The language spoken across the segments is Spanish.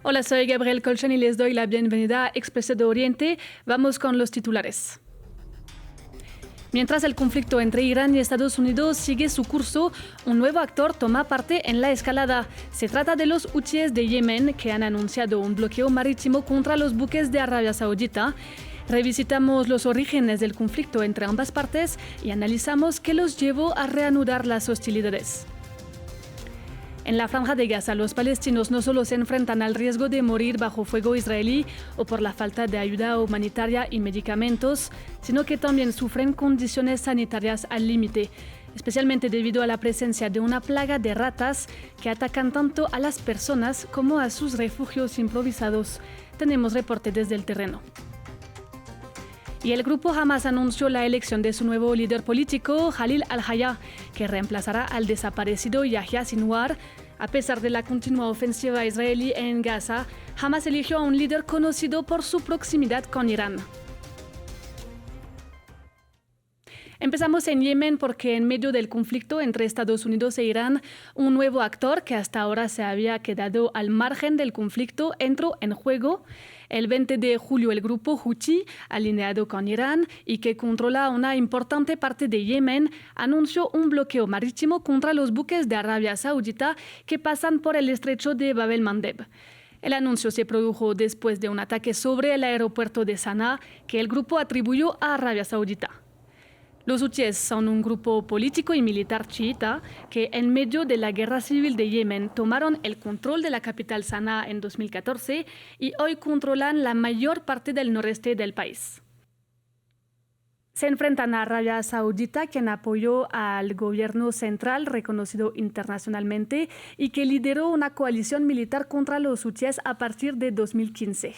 Hola, soy Gabriel Colchón y les doy la bienvenida a Expreso de Oriente. Vamos con los titulares. Mientras el conflicto entre Irán y Estados Unidos sigue su curso, un nuevo actor toma parte en la escalada. Se trata de los hutíes de Yemen, que han anunciado un bloqueo marítimo contra los buques de Arabia Saudita. Revisitamos los orígenes del conflicto entre ambas partes y analizamos qué los llevó a reanudar las hostilidades. En la Franja de Gaza, los palestinos no solo se enfrentan al riesgo de morir bajo fuego israelí o por la falta de ayuda humanitaria y medicamentos, sino que también sufren condiciones sanitarias al límite, especialmente debido a la presencia de una plaga de ratas que atacan tanto a las personas como a sus refugios improvisados. Tenemos reporte desde el terreno. Y el grupo Hamas anunció la elección de su nuevo líder político, Khalil al-Hayya, que reemplazará al desaparecido Yahya Sinwar. A pesar de la continua ofensiva israelí en Gaza, Hamas eligió a un líder conocido por su proximidad con Irán. Empezamos en Yemen porque en medio del conflicto entre Estados Unidos e Irán, un nuevo actor que hasta ahora se había quedado al margen del conflicto entró en juego. El 20 de julio el grupo Houthi, alineado con Irán y que controla una importante parte de Yemen, anunció un bloqueo marítimo contra los buques de Arabia Saudita que pasan por el estrecho de Bab el-Mandeb. El anuncio se produjo después de un ataque sobre el aeropuerto de Sanaa que el grupo atribuyó a Arabia Saudita. Los hutíes son un grupo político y militar chiita que en medio de la guerra civil de Yemen tomaron el control de la capital Sanaa en 2014 y hoy controlan la mayor parte del noreste del país. Se enfrentan a Arabia Saudita, quien apoyó al gobierno central reconocido internacionalmente y que lideró una coalición militar contra los hutíes a partir de 2015.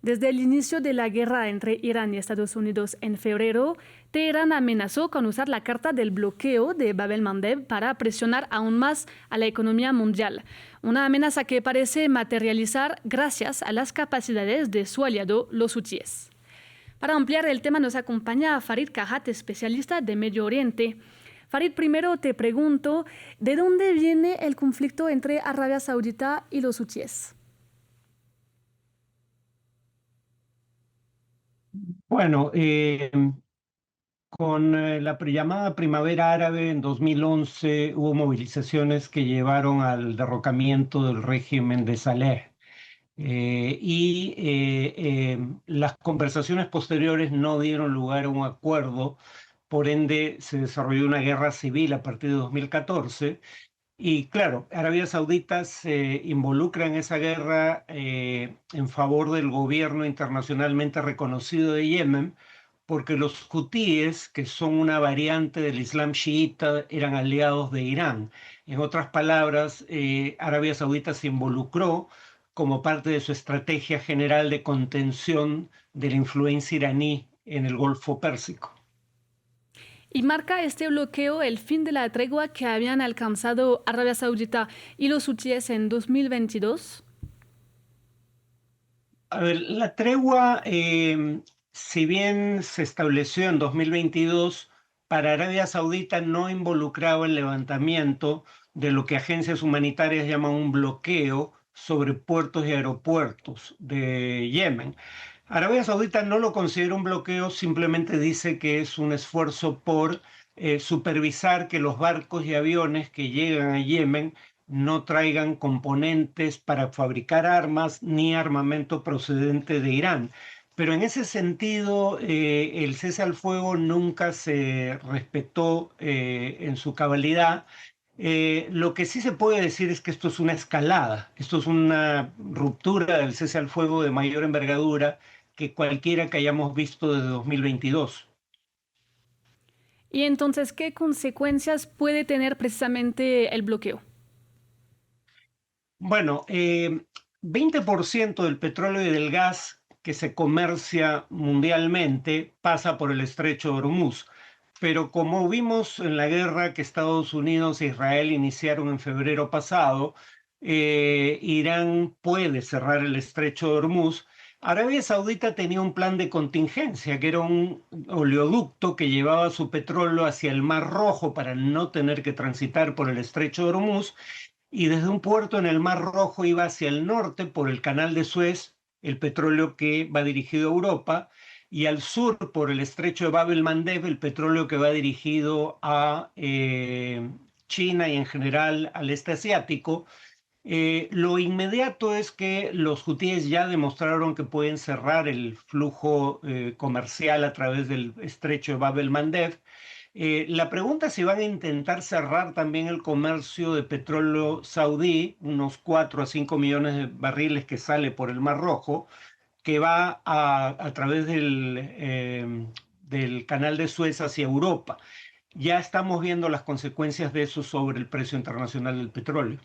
Desde el inicio de la guerra entre Irán y Estados Unidos en febrero, Teherán amenazó con usar la carta del bloqueo de Bab el-Mandeb para presionar aún más a la economía mundial. Una amenaza que parece materializar gracias a las capacidades de su aliado, los hutíes. Para ampliar el tema nos acompaña Farid Kahat, especialista de Medio Oriente. Farid, primero te pregunto, ¿de dónde viene el conflicto entre Arabia Saudita y los hutíes? Bueno, con la llamada Primavera Árabe en 2011 hubo movilizaciones que llevaron al derrocamiento del régimen de Saleh. Las conversaciones posteriores no dieron lugar a un acuerdo, por ende se desarrolló una guerra civil a partir de 2014. Y claro, Arabia Saudita se involucra en esa guerra en favor del gobierno internacionalmente reconocido de Yemen, porque los hutíes, que son una variante del Islam chiita, eran aliados de Irán. En otras palabras, Arabia Saudita se involucró como parte de su estrategia general de contención de la influencia iraní en el Golfo Pérsico. ¿Y marca este bloqueo el fin de la tregua que habían alcanzado Arabia Saudita y los hutíes en 2022? A ver, la tregua, si bien se estableció en 2022, para Arabia Saudita no involucraba el levantamiento de lo que agencias humanitarias llaman un bloqueo sobre puertos y aeropuertos de Yemen. Arabia Saudita no lo considera un bloqueo, simplemente dice que es un esfuerzo por supervisar que los barcos y aviones que llegan a Yemen no traigan componentes para fabricar armas ni armamento procedente de Irán. Pero en ese sentido, el cese al fuego nunca se respetó en su cabalidad. Lo que sí se puede decir es que esto es una escalada, esto es una ruptura del cese al fuego de mayor envergadura que cualquiera que hayamos visto desde 2022. Y entonces, ¿qué consecuencias puede tener precisamente el bloqueo? Bueno, 20% del petróleo y del gas que se comercia mundialmente pasa por el estrecho de Hormuz. Pero como vimos en la guerra que Estados Unidos e Israel iniciaron en febrero pasado, Irán puede cerrar el estrecho de Hormuz. Arabia Saudita tenía un plan de contingencia, que era un oleoducto que llevaba su petróleo hacia el Mar Rojo para no tener que transitar por el estrecho de Hormuz. y desde un puerto en el Mar Rojo iba hacia el norte por el Canal de Suez, el petróleo que va dirigido a Europa, y al sur por el estrecho de Bab el-Mandeb, el petróleo que va dirigido a China y en general al este asiático. Lo inmediato es que los hutíes ya demostraron que pueden cerrar el flujo comercial a través del estrecho de Bab el-Mandeb. La pregunta es si van a intentar cerrar también el comercio de petróleo saudí, unos 4 a 5 millones de barriles que sale por el Mar Rojo, que va a través del canal de Suez hacia Europa. Ya estamos viendo las consecuencias de eso sobre el precio internacional del petróleo.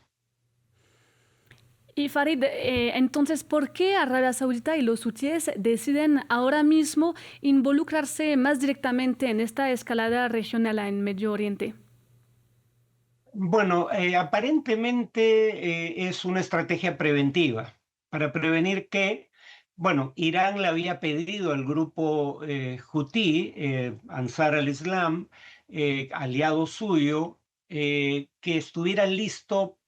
Y Farid, entonces, ¿por qué Arabia Saudita y los hutíes deciden ahora mismo involucrarse más directamente en esta escalada regional en Medio Oriente? Bueno, aparentemente es una estrategia preventiva para prevenir que, bueno, Irán le había pedido al grupo Houthi, Ansar al-Islam, aliado suyo, que estuviera listo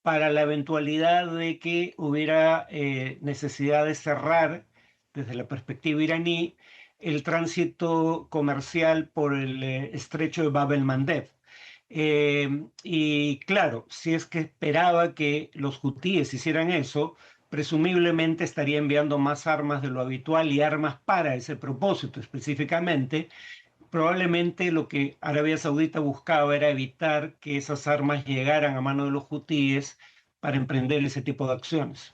para la eventualidad de que hubiera necesidad de cerrar, desde la perspectiva iraní, el tránsito comercial por el estrecho de Bab el-Mandeb. Y claro, si es que esperaba que los hutíes hicieran eso, presumiblemente estaría enviando más armas de lo habitual y armas para ese propósito específicamente. Probablemente lo que Arabia Saudita buscaba era evitar que esas armas llegaran a manos de los hutíes para emprender ese tipo de acciones.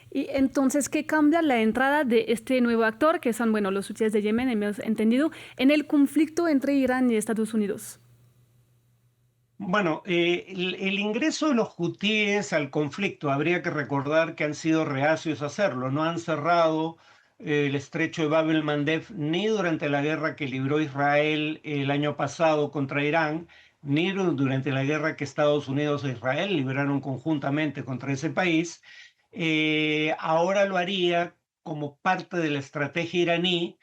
Y entonces, ¿qué cambia la entrada de este nuevo actor, que son, bueno, los hutíes de Yemen, hemos entendido, en el conflicto entre Irán y Estados Unidos? Bueno, el ingreso de los hutíes al conflicto, habría que recordar que han sido reacios a hacerlo, no han cerrado el estrecho de Bab el-Mandeb ni durante la guerra que libró Israel el año pasado contra Irán, ni durante la guerra que Estados Unidos e Israel libraron conjuntamente contra ese país. Ahora lo haría como parte de la estrategia iraní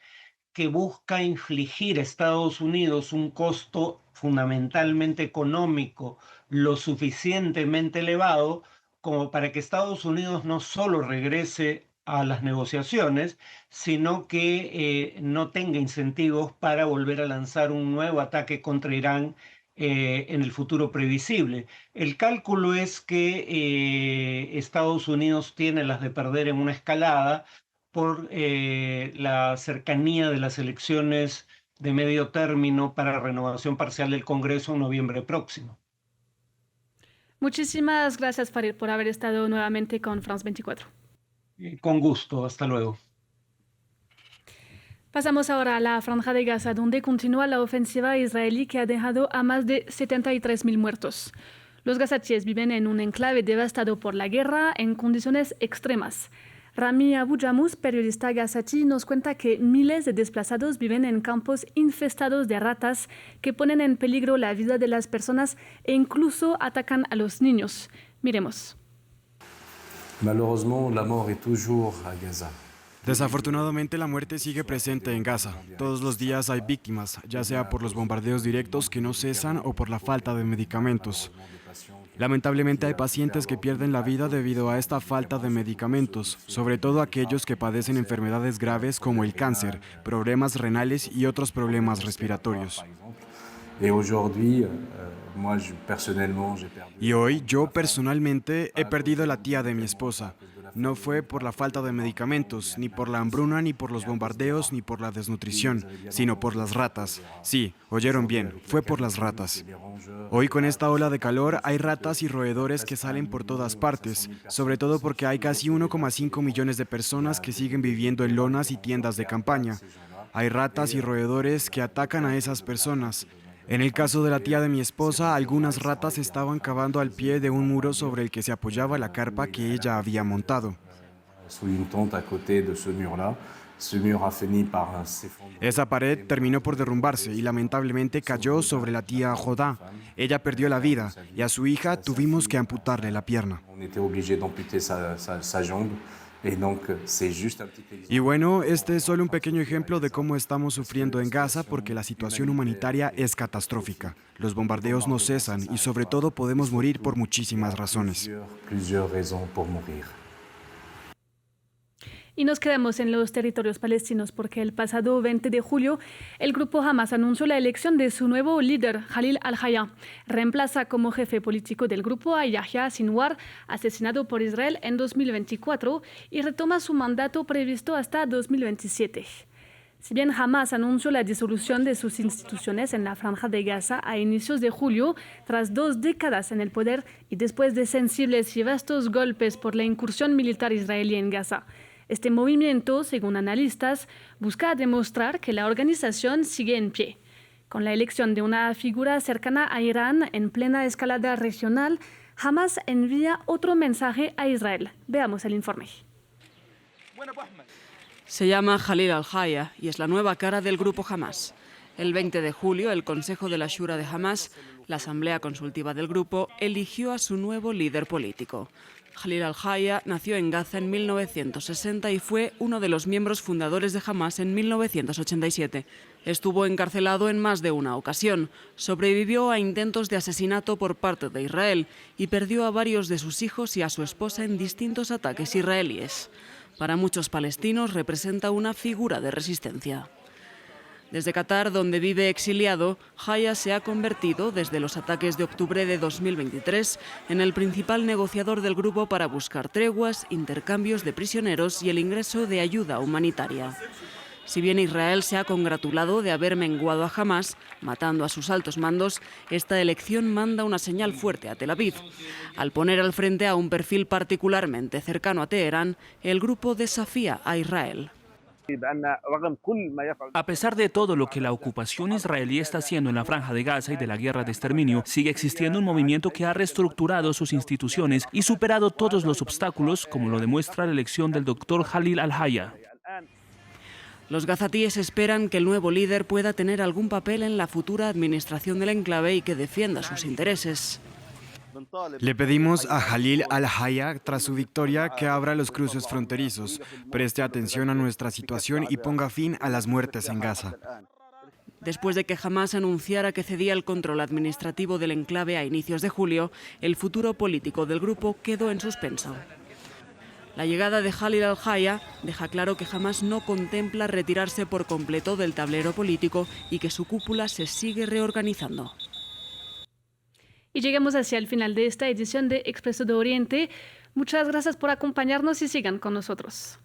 que busca infligir a Estados Unidos un costo fundamentalmente económico lo suficientemente elevado como para que Estados Unidos no solo regrese a las negociaciones, sino que no tenga incentivos para volver a lanzar un nuevo ataque contra Irán en el futuro previsible. El cálculo es que Estados Unidos tiene las de perder en una escalada por la cercanía de las elecciones de medio término para renovación parcial del Congreso en noviembre próximo. Muchísimas gracias, Farid, por haber estado nuevamente con France 24. Con gusto, hasta luego. Pasamos ahora a la Franja de Gaza, donde continúa la ofensiva israelí que ha dejado a más de 73.000 muertos. Los gazatíes viven en un enclave devastado por la guerra en condiciones extremas. Rami Abu Jamous, periodista gazatí, nos cuenta que miles de desplazados viven en campos infestados de ratas que ponen en peligro la vida de las personas e incluso atacan a los niños. Miremos. Malheureusement, la mort est toujours à Gaza. Desafortunadamente, la muerte sigue presente en Gaza. Todos los días hay víctimas, ya sea por los bombardeos directos que no cesan o por la falta de medicamentos. Lamentablemente hay pacientes que pierden la vida debido a esta falta de medicamentos, sobre todo aquellos que padecen enfermedades graves como el cáncer, problemas renales y otros problemas respiratorios. Y hoy, yo personalmente he perdido a la tía de mi esposa. No fue por la falta de medicamentos, ni por la hambruna, ni por los bombardeos, ni por la desnutrición, sino por las ratas. Sí, oyeron bien, fue por las ratas. Hoy con esta ola de calor hay ratas y roedores que salen por todas partes, sobre todo porque hay casi 1,5 millones de personas que siguen viviendo en lonas y tiendas de campaña. Hay ratas y roedores que atacan a esas personas. En el caso de la tía de mi esposa, algunas ratas estaban cavando al pie de un muro sobre el que se apoyaba la carpa que ella había montado. Esa pared terminó por derrumbarse y lamentablemente cayó sobre la tía Jodá. Ella perdió la vida y a su hija tuvimos que amputarle la pierna. Y bueno, este es solo un pequeño ejemplo de cómo estamos sufriendo en Gaza porque la situación humanitaria es catastrófica. Los bombardeos no cesan y sobre todo podemos morir por muchísimas razones. Y nos quedamos en los territorios palestinos porque el pasado 20 de julio el grupo Hamas anunció la elección de su nuevo líder, Khalil al-Haya. Reemplaza como jefe político del grupo a Yahya Sinwar, asesinado por Israel en 2024, y retoma su mandato previsto hasta 2027. Si bien Hamas anunció la disolución de sus instituciones en la Franja de Gaza a inicios de julio, tras 2 décadas en el poder y después de sensibles y vastos golpes por la incursión militar israelí en Gaza, este movimiento, según analistas, busca demostrar que la organización sigue en pie. Con la elección de una figura cercana a Irán en plena escalada regional, Hamas envía otro mensaje a Israel. Veamos el informe. Se llama Khalil al-Haya y es la nueva cara del grupo Hamas. El 20 de julio, el Consejo de la Shura de Hamas, la asamblea consultiva del grupo, eligió a su nuevo líder político. Khalil al-Haya nació en Gaza en 1960 y fue uno de los miembros fundadores de Hamas en 1987. Estuvo encarcelado en más de una ocasión, sobrevivió a intentos de asesinato por parte de Israel y perdió a varios de sus hijos y a su esposa en distintos ataques israelíes. Para muchos palestinos representa una figura de resistencia. Desde Qatar, donde vive exiliado, Haya se ha convertido, desde los ataques de octubre de 2023, en el principal negociador del grupo para buscar treguas, intercambios de prisioneros y el ingreso de ayuda humanitaria. Si bien Israel se ha congratulado de haber menguado a Hamas, matando a sus altos mandos, esta elección manda una señal fuerte a Tel Aviv. Al poner al frente a un perfil particularmente cercano a Teherán, el grupo desafía a Israel. A pesar de todo lo que la ocupación israelí está haciendo en la Franja de Gaza y de la guerra de exterminio, sigue existiendo un movimiento que ha reestructurado sus instituciones y superado todos los obstáculos, como lo demuestra la elección del doctor Khalil al-Haya. Los gazatíes esperan que el nuevo líder pueda tener algún papel en la futura administración del enclave y que defienda sus intereses. Le pedimos a Khalil al-Haya, tras su victoria, que abra los cruces fronterizos, preste atención a nuestra situación y ponga fin a las muertes en Gaza. Después de que Hamas anunciara que cedía el control administrativo del enclave a inicios de julio, el futuro político del grupo quedó en suspenso. La llegada de Khalil al-Haya deja claro que Hamas no contempla retirarse por completo del tablero político y que su cúpula se sigue reorganizando. Y llegamos hacia el final de esta edición de Expreso de Oriente. Muchas gracias por acompañarnos y sigan con nosotros.